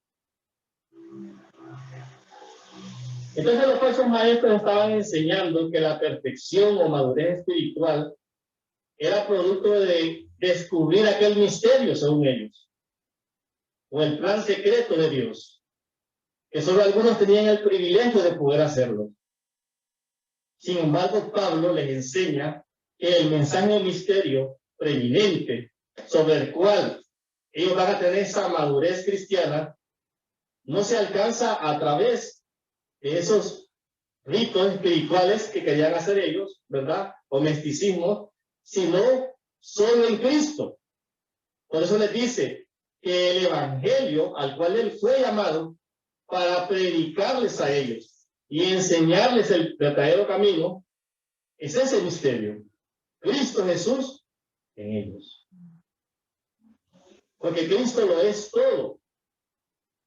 Entonces los falsos maestros estaban enseñando que la perfección o madurez espiritual era producto de descubrir aquel misterio, según ellos, o el plan secreto de Dios, que solo algunos tenían el privilegio de poder hacerlo. Sin embargo, Pablo les enseña que el mensaje de misterio preeminente sobre el cual ellos van a tener esa madurez cristiana no se alcanza a través de esos ritos espirituales que querían hacer ellos, ¿verdad? O misticismo, sino solo en Cristo. Por eso les dice que el evangelio al cual él fue llamado para predicarles a ellos y enseñarles el verdadero camino es ese misterio. Cristo Jesús en ellos. Porque Cristo lo es todo.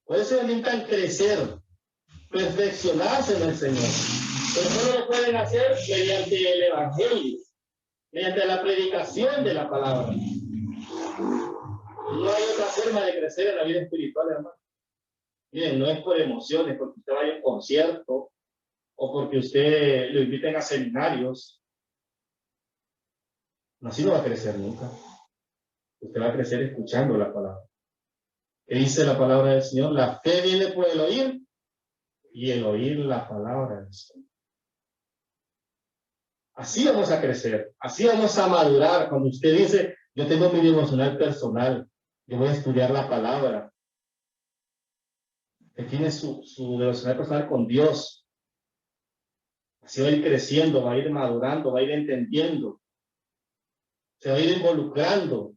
Por eso necesitan crecer, perfeccionarse en el Señor. Pero solo lo pueden hacer mediante el evangelio, mediante la predicación de la palabra. No hay otra forma de crecer en la vida espiritual, hermano. Miren, no es por emociones, porque usted vaya a un concierto o porque usted lo inviten a seminarios. Así no va a crecer nunca. Usted va a crecer escuchando la palabra. ¿Qué dice la palabra del Señor? La fe viene por el oír y el oír la palabra del Señor. Así vamos a crecer, así vamos a madurar. Cuando usted dice, yo tengo mi devocional personal, yo voy a estudiar la palabra. Usted tiene su devocional personal con Dios. Así va a ir creciendo, va a ir madurando, va a ir entendiendo. Se va a ir involucrando.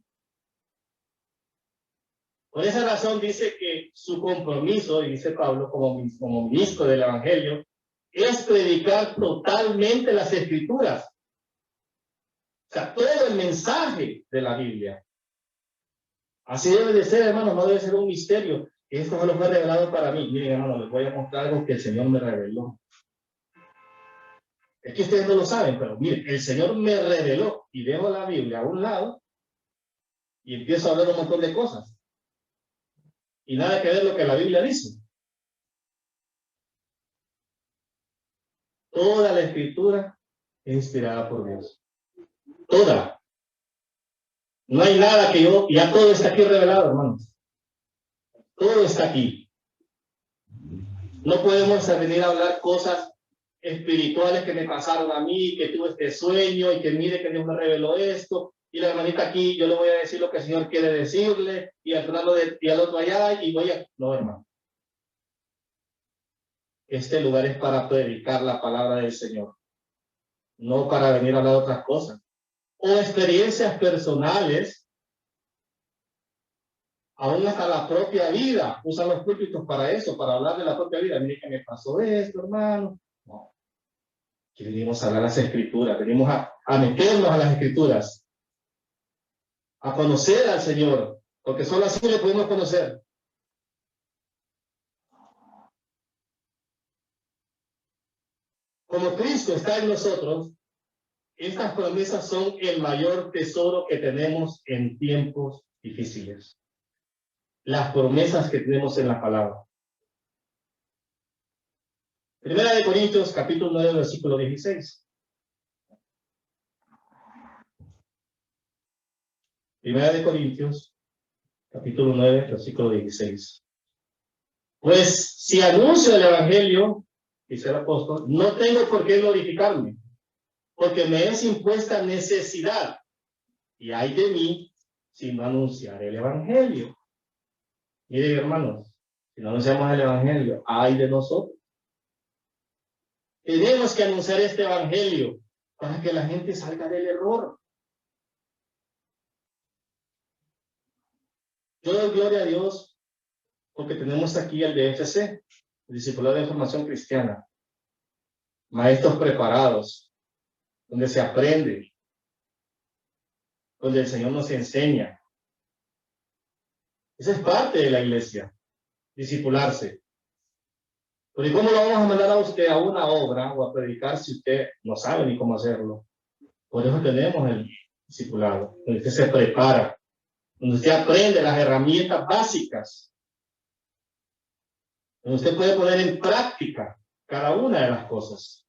Por esa razón dice que su compromiso, y dice Pablo como ministro del Evangelio, es predicar totalmente las Escrituras. O sea, todo el mensaje de la Biblia. Así debe de ser, hermanos, no debe ser un misterio. Esto no lo fue revelado para mí. Miren, hermanos, les voy a mostrar algo que el Señor me reveló. Es que ustedes no lo saben, pero miren, el Señor me reveló y dejo la Biblia a un lado y empiezo a hablar un montón de cosas. Y nada que ver lo que la Biblia dice. Toda la Escritura es inspirada por Dios. Toda. No hay nada que ya todo está aquí revelado, hermanos. Todo está aquí. No podemos venir a hablar cosas espirituales que me pasaron a mí, que tuve este sueño y que mire que Dios me reveló esto. Y la hermanita aquí, yo le voy a decir lo que el Señor quiere decirle y al otro allá y voy a... No, hermano. Este lugar es para predicar la palabra del Señor. No para venir a hablar de otras cosas. O experiencias personales, aún hasta la propia vida. Usan los púlpitos para eso, para hablar de la propia vida. Mire que me pasó esto, hermano. No. Aquí venimos a hablar las Escrituras, venimos a meternos a las Escrituras, a conocer al Señor, porque solo así le podemos conocer. Como Cristo está en nosotros, estas promesas son el mayor tesoro que tenemos en tiempos difíciles. Las promesas que tenemos en la palabra. Primera de Corintios, capítulo 9, versículo 16. Primera de Corintios, capítulo 9, versículo 16. Pues si anuncio el Evangelio, dice el apóstol, no tengo por qué glorificarme, porque me es impuesta necesidad. Y hay de mí si no anunciar el Evangelio. Miren, hermanos, si no anunciamos el Evangelio, hay de nosotros. Tenemos que anunciar este Evangelio para que la gente salga del error. Yo doy gloria a Dios porque tenemos aquí el DFC, el Discipulado de Formación Cristiana. Maestros preparados, donde se aprende, donde el Señor nos enseña. Esa es parte de la iglesia, discipularse. Pero ¿y cómo lo vamos a mandar a usted a una obra o a predicar si usted no sabe ni cómo hacerlo? Por eso tenemos el discipulado, donde usted se prepara, donde usted aprende las herramientas básicas, donde usted puede poner en práctica cada una de las cosas.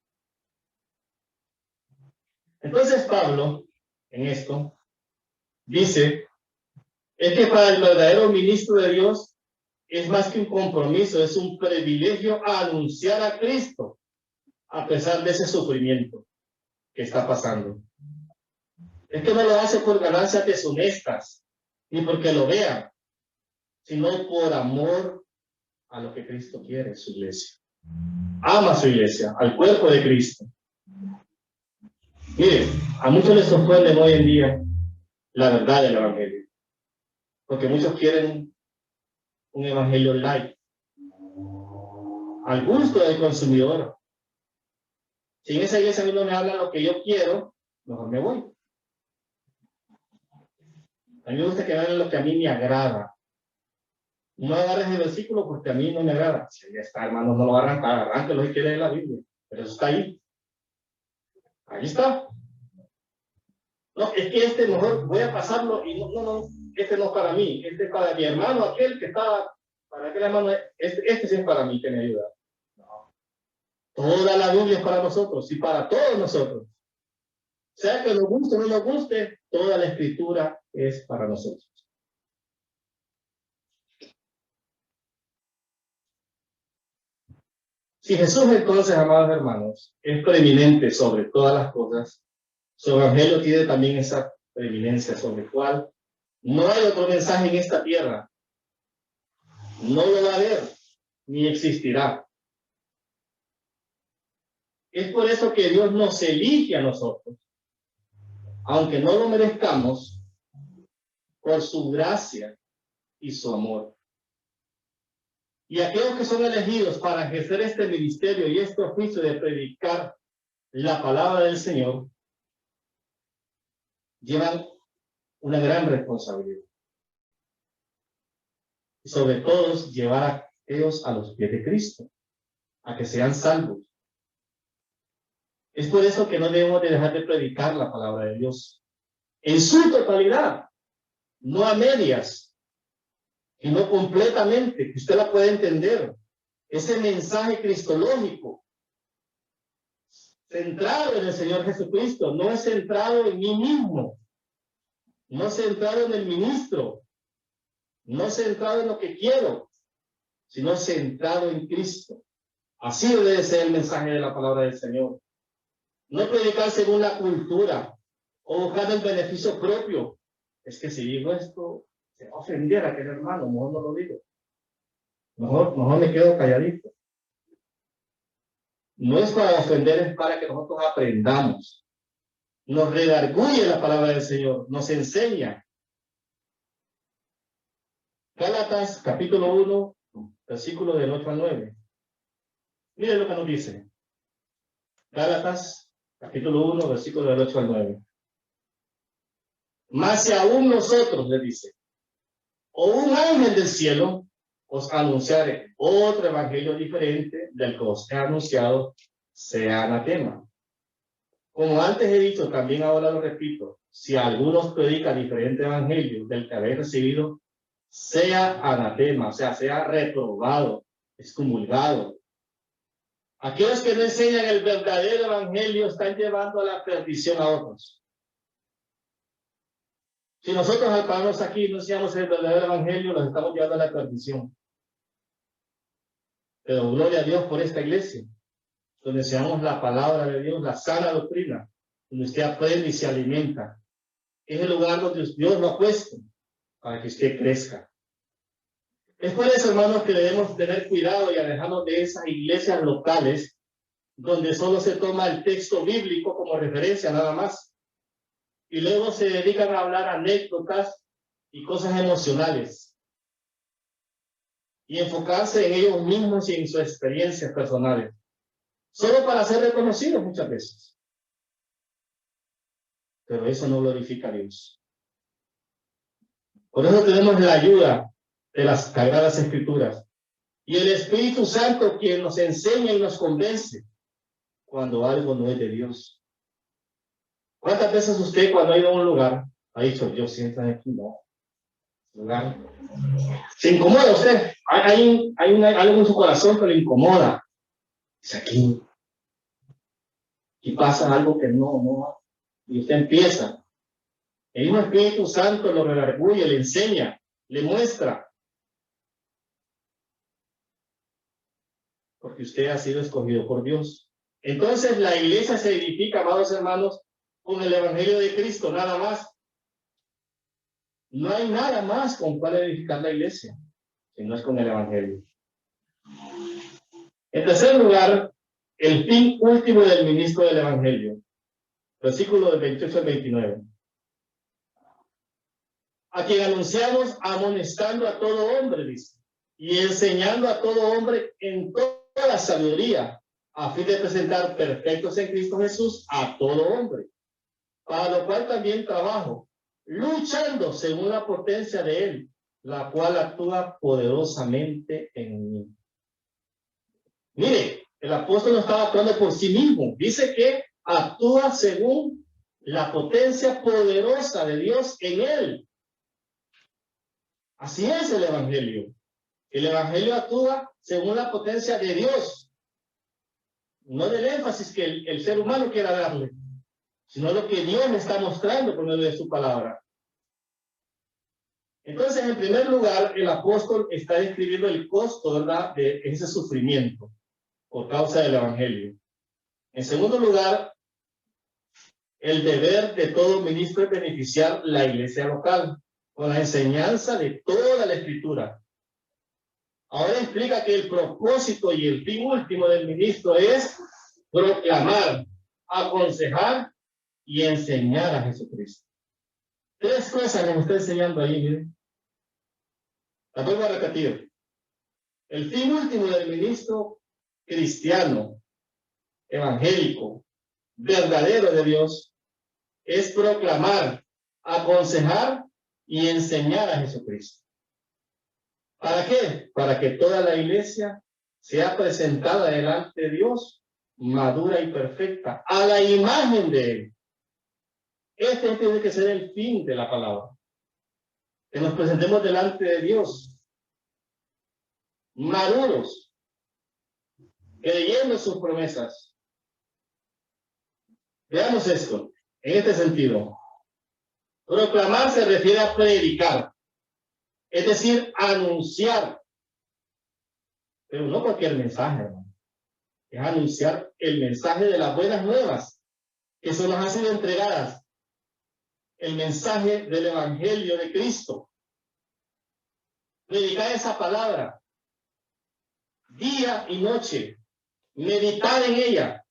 Entonces Pablo, en esto, dice, es que para el verdadero ministro de Dios es más que un compromiso, es un privilegio anunciar a Cristo a pesar de ese sufrimiento que está pasando. Es que no lo hace por ganancias deshonestas, ni porque lo vean, sino por amor a lo que Cristo quiere, su iglesia. Ama a su iglesia, al cuerpo de Cristo. Miren, a muchos les sorprende hoy en día la verdad del evangelio, porque muchos quieren un evangelio light, al gusto del consumidor. Si en esa iglesia a mí no me habla lo que yo quiero, mejor me voy. A mí me gusta que me hablen lo que a mí me agrada. No agarres el versículo porque a mí no me agrada. Si ya está, hermano, no lo arranque lo que quiere de la Biblia. Pero eso está ahí. Ahí está. No, es que mejor voy a pasarlo y no, este no es para mí. Este es para mi hermano, aquel que está, para aquel hermano, este sí es para mí que me ayuda. No. Toda la Biblia es para nosotros y para todos nosotros. Sea que nos guste o no nos guste, toda la escritura es para nosotros. Si Jesús entonces, amados hermanos, es preeminente sobre todas las cosas, su evangelio tiene también esa preeminencia sobre el cual no hay otro mensaje en esta tierra. No lo va a haber, ni existirá. Es por eso que Dios nos elige a nosotros, aunque no lo merezcamos, por su gracia y su amor. Y aquellos que son elegidos para ejercer este ministerio y este oficio de predicar la palabra del Señor, llevan una gran responsabilidad. Y sobre todo, llevar a ellos a los pies de Cristo, a que sean salvos. Es por eso que no debemos de dejar de predicar la palabra de Dios en su totalidad, no a medias, sino completamente, que usted la pueda entender. Ese mensaje cristológico, centrado en el Señor Jesucristo, no es centrado en mí mismo, no es centrado en el ministro, no es centrado en lo que quiero, sino centrado en Cristo. Así debe ser el mensaje de la palabra del Señor. No predicar según la cultura o buscar el beneficio propio. Es que si digo esto, se va a ofender a aquel hermano, mejor no lo digo. Mejor me quedo calladito. No es para ofender, es para que nosotros aprendamos. Nos redarguye la palabra del Señor, nos enseña. Gálatas, capítulo 1, versículo del 8 al 9. Miren lo que nos dice. Gálatas, capítulo 1, versículo del 8 al 9. Más si aún nosotros, le dice, o un ángel del cielo os anunciare otro evangelio diferente del que os he anunciado, sea anatema. Como antes he dicho, también ahora lo repito, si algunos predica diferente evangelio del que habéis recibido, sea anatema, o sea reprobado, excomulgado. Aquellos que no enseñan el verdadero evangelio están llevando a la perdición a otros. Si nosotros al pararnos aquí no enseñamos el verdadero evangelio, los estamos llevando a la perdición. Pero gloria a Dios por esta iglesia, donde enseñamos la palabra de Dios, la sana doctrina, donde usted aprende y se alimenta. Es el lugar donde Dios lo ha puesto para que usted crezca. Es por eso, hermanos, que debemos tener cuidado y alejarnos de esas iglesias locales donde solo se toma el texto bíblico como referencia nada más. Y luego se dedican a hablar anécdotas y cosas emocionales. Y enfocarse en ellos mismos y en sus experiencias personales. Solo para ser reconocidos muchas veces. Pero eso no glorifica a Dios. Por eso tenemos la ayuda de las Sagradas Escrituras. Y el Espíritu Santo quien nos enseña y nos convence cuando algo no es de Dios. ¿Cuántas veces usted cuando ha ido a un lugar ha dicho, yo siento aquí, no? Lugar. Se incomoda usted. Hay algo en su corazón que le incomoda. Es aquí. Y pasa algo que no. Y usted empieza. El mismo Espíritu Santo lo redarguye, le enseña, le muestra. Porque usted ha sido escogido por Dios. Entonces la iglesia se edifica, amados hermanos, con el Evangelio de Cristo, nada más. No hay nada más con cual edificar la iglesia, si no es con el Evangelio. En tercer lugar, el fin último del ministro del Evangelio. Versículo de 28 al 29. A quien anunciamos amonestando a todo hombre, dice, y enseñando a todo hombre en toda la sabiduría, a fin de presentar perfectos en Cristo Jesús a todo hombre, para lo cual también trabajo, luchando según la potencia de Él, la cual actúa poderosamente en mí. Mire, el apóstol no estaba actuando por sí mismo, dice que actúa según la potencia poderosa de Dios en él. Así es el Evangelio. El Evangelio actúa según la potencia de Dios. No del énfasis que el ser humano quiera darle, sino lo que Dios me está mostrando por medio de su palabra. Entonces, en primer lugar, el apóstol está describiendo el costo, ¿verdad?, de ese sufrimiento por causa del Evangelio. En segundo lugar, el deber de todo ministro es beneficiar la iglesia local con la enseñanza de toda la Escritura. Ahora explica que el propósito y el fin último del ministro es proclamar, aconsejar y enseñar a Jesucristo. Tres cosas que me está enseñando ahí, miren. Las vuelvo a repetir. El fin último del ministro cristiano, evangélico, verdadero de Dios, es proclamar, aconsejar y enseñar a Jesucristo. ¿Para qué? Para que toda la iglesia sea presentada delante de Dios, madura y perfecta, a la imagen de Él. Este tiene que ser el fin de la palabra. Que nos presentemos delante de Dios, maduros, creyendo sus promesas. Veamos esto, en este sentido. Proclamar se refiere a predicar, es decir, anunciar. Pero no cualquier mensaje, hermano. Es anunciar el mensaje de las buenas nuevas que se nos han sido entregadas. El mensaje del Evangelio de Cristo. Predicar esa palabra día y noche, meditar en ella,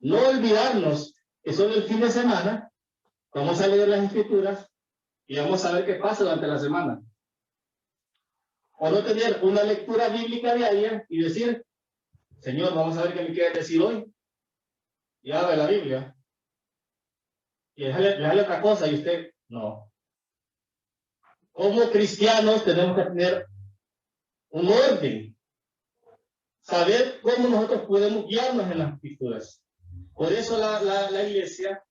no olvidarnos que solo el fin de semana vamos a leer las Escrituras y vamos a ver qué pasa durante la semana. O no tener una lectura bíblica diaria y decir, Señor, vamos a ver qué me quieres decir hoy. Y abre la Biblia. Y dejarle otra cosa y usted, no. Como cristianos tenemos que tener un orden. Saber cómo nosotros podemos guiarnos en las Escrituras. Por eso la iglesia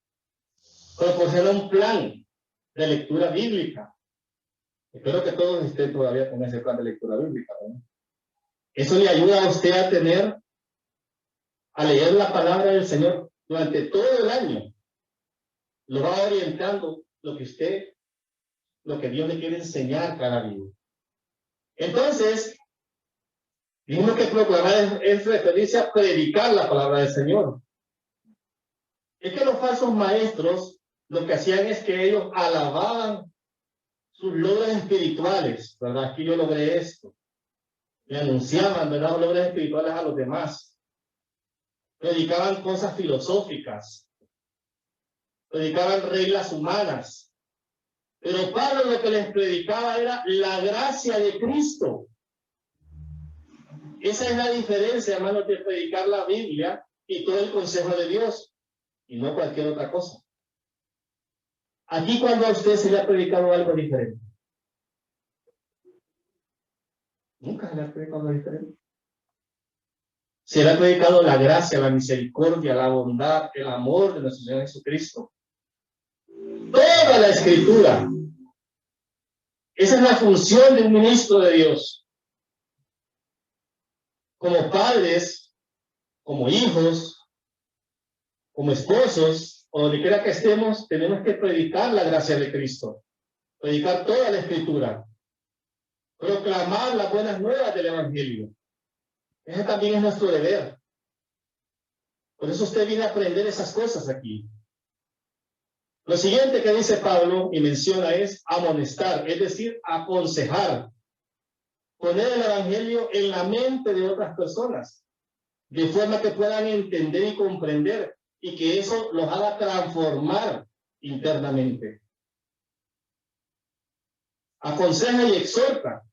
proporciona un plan de lectura bíblica. Espero que todos estén todavía con ese plan de lectura bíblica, ¿no? Eso le ayuda a usted a leer la palabra del Señor durante todo el año. Lo va orientando lo que Dios le quiere enseñar cada día. Entonces, dijimos que proclamar es referirse a predicar la palabra del Señor. Es que los falsos maestros lo que hacían es que ellos alababan sus logros espirituales, ¿verdad? Que yo logré esto. Le anunciaban, ¿verdad?, los logros espirituales a los demás. Predicaban cosas filosóficas. Predicaban reglas humanas. Pero Pablo lo que les predicaba era la gracia de Cristo. Esa es la diferencia, hermanos, de predicar la Biblia y todo el consejo de Dios, y no cualquier otra cosa. Aquí, cuando a usted se le ha predicado algo diferente. Nunca se le ha predicado algo diferente. Se le ha predicado la gracia, la misericordia, la bondad, el amor de nuestro Señor Jesucristo. Toda la Escritura. Esa es la función de un ministro de Dios. Como padres, como hijos, como esposos, o donde quiera que estemos, tenemos que predicar la gracia de Cristo, predicar toda la Escritura, proclamar las buenas nuevas del Evangelio. Ese también es nuestro deber. Por eso usted viene a aprender esas cosas aquí. Lo siguiente que dice Pablo y menciona es amonestar, es decir, aconsejar, poner el Evangelio en la mente de otras personas, de forma que puedan entender y comprender, y que eso los haga transformar internamente. Aconseja y exhorta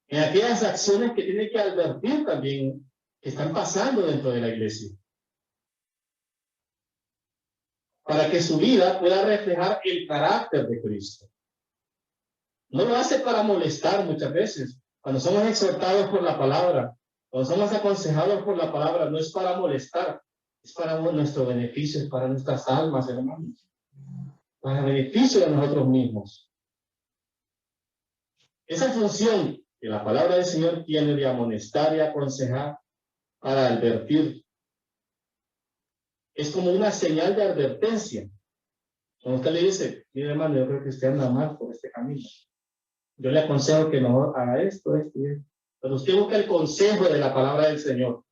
en aquellas acciones que tiene que advertir también que están pasando dentro de la iglesia, para que su vida pueda reflejar el carácter de Cristo. No lo hace para molestar muchas veces. Cuando somos exhortados por la palabra, cuando somos aconsejados por la palabra, no es para molestar, es para nuestro beneficio, es para nuestras almas, hermanos, para el beneficio de nosotros mismos. Esa función que la palabra del Señor tiene de amonestar y aconsejar para advertir es como una señal de advertencia. Cuando usted le dice, mire hermano, yo creo que usted anda mal por este camino, yo le aconsejo que no haga esto, esto y esto. Pero usted busca el consejo de la palabra del Señor,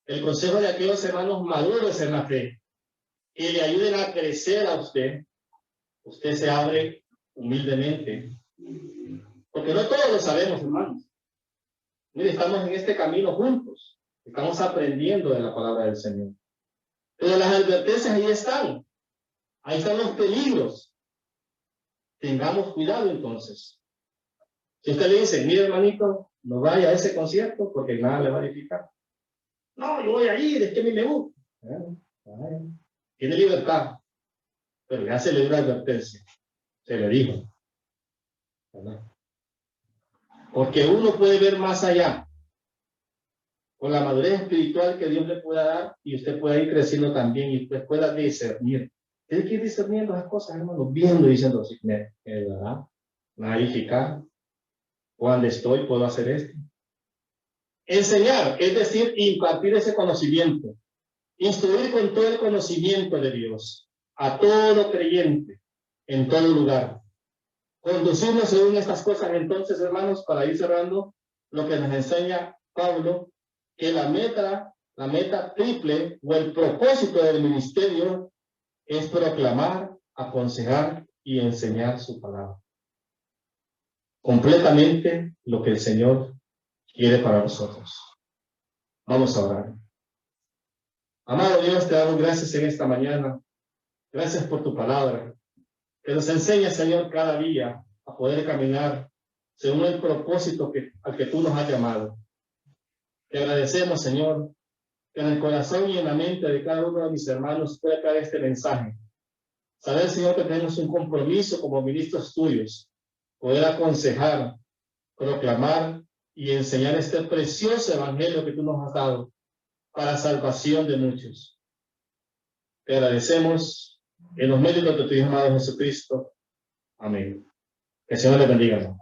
el consejo de aquellos hermanos maduros en la fe, que le ayuden a crecer a usted. Usted se abre humildemente, porque no todos lo sabemos, hermanos. Mire, estamos en este camino juntos, estamos aprendiendo de la palabra del Señor. Pero las advertencias ahí están los peligros. Tengamos cuidado entonces. Si usted le dice, mire hermanito, no vaya a ese concierto porque nada le va a edificar. No, yo voy a ir, es que a mí me gusta. Tiene libertad, pero ya se le dio una advertencia. Se le dijo. ¿Verdad? Porque uno puede ver más allá, con la madurez espiritual que Dios le pueda dar, y usted puede ir creciendo también y usted pueda discernir. Tiene que ir discerniendo las cosas, hermano, viendo y diciendo, sí, ¿verdad? Me va a edificar. ¿Cuándo estoy? ¿Puedo hacer esto? Enseñar, es decir, impartir ese conocimiento. Instruir con todo el conocimiento de Dios a todo creyente en todo lugar. Conducirnos según estas cosas, entonces, hermanos, para ir cerrando, lo que nos enseña Pablo, que la meta triple o el propósito del ministerio es proclamar, aconsejar y enseñar su palabra. Completamente lo que el Señor quiere para nosotros. Vamos a orar. Amado Dios, te damos gracias en esta mañana. Gracias por tu palabra, que nos enseña, Señor, cada día a poder caminar según el propósito al que tú nos has llamado. Te agradecemos, Señor, que en el corazón y en la mente de cada uno de mis hermanos pueda caer este mensaje. Saber, Señor, que tenemos un compromiso como ministros tuyos, poder aconsejar, proclamar y enseñar este precioso evangelio que tú nos has dado para salvación de muchos. Te agradecemos en los méritos de tu Hijo amado Jesucristo. Amén. Que el Señor le bendiga.